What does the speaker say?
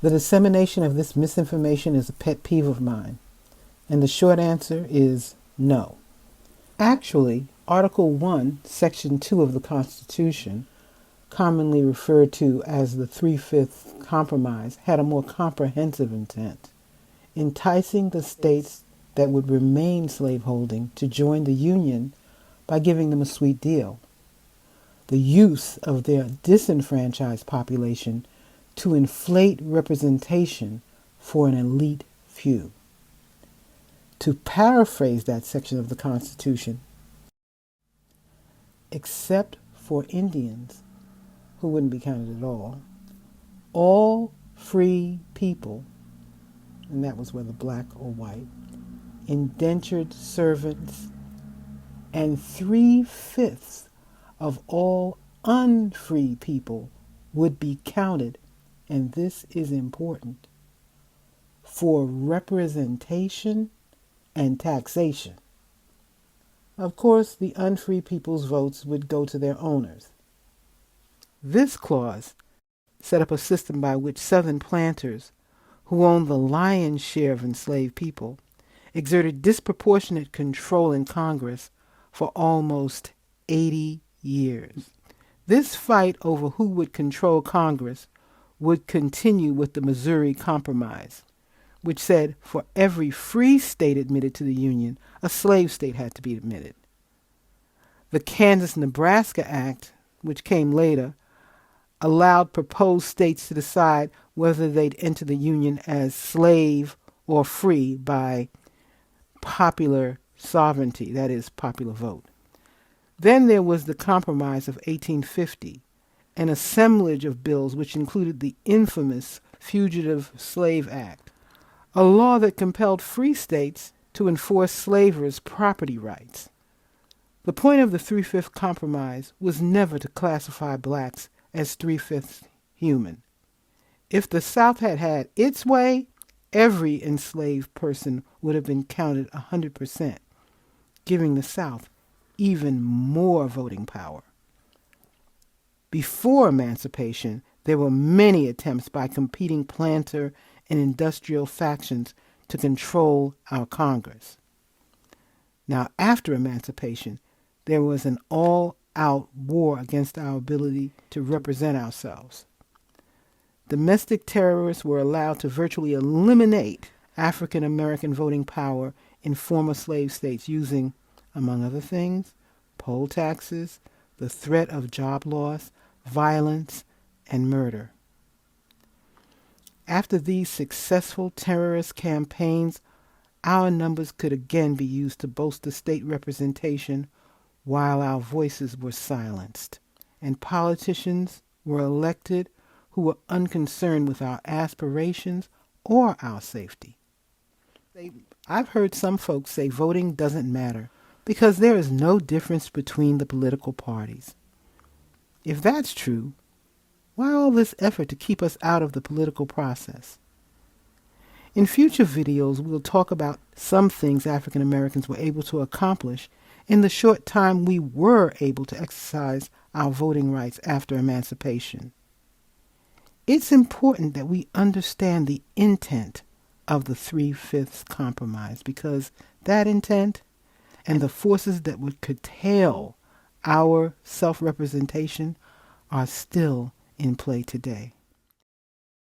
The dissemination of this misinformation is a pet peeve of mine, and the short answer is no. Actually, Article 1, Section 2 of the Constitution, commonly referred to as the Three-Fifths Compromise, had a more comprehensive intent, enticing the states that would remain slaveholding to join the Union by giving them a sweet deal. The use of their disenfranchised population to inflate representation for an elite few. To paraphrase that section of the Constitution, except for Indians, who wouldn't be counted at all free people, and that was whether black or white, indentured servants, and 3/5 of all unfree people would be counted, and this is important, for representation and taxation. Of course, the unfree people's votes would go to their owners. This clause set up a system by which Southern planters, who owned the lion's share of enslaved people, exerted disproportionate control in Congress for almost 80 years. This fight over who would control Congress would continue with the Missouri Compromise, which said for every free state admitted to the Union, a slave state had to be admitted. The Kansas-Nebraska Act, which came later, allowed proposed states to decide whether they'd enter the Union as slave or free by popular sovereignty, that is, popular vote. Then there was the Compromise of 1850, an assemblage of bills which included the infamous Fugitive Slave Act, a law that compelled free states to enforce slavers' property rights. The point of the Three-Fifths Compromise was never to classify blacks as three-fifths human. If the South had had its way, every enslaved person would have been counted 100%, giving the South even more voting power. Before emancipation, there were many attempts by competing planter and industrial factions to control our Congress. Now, after emancipation, there was an all-out war against our ability to represent ourselves. Domestic terrorists were allowed to virtually eliminate African American voting power in former slave states using, among other things, poll taxes, the threat of job loss, violence, and murder. After these successful terrorist campaigns, our numbers could again be used to bolster state representation while our voices were silenced, and politicians were elected who were unconcerned with our aspirations or our safety. I've heard some folks say voting doesn't matter because there is no difference between the political parties. If that's true, why all this effort to keep us out of the political process? In future videos, we'll talk about some things African Americans were able to accomplish in the short time we were able to exercise our voting rights after emancipation. It's important that we understand the intent of the Three-Fifths Compromise because that intent and the forces that would curtail our self-representation are still in play today.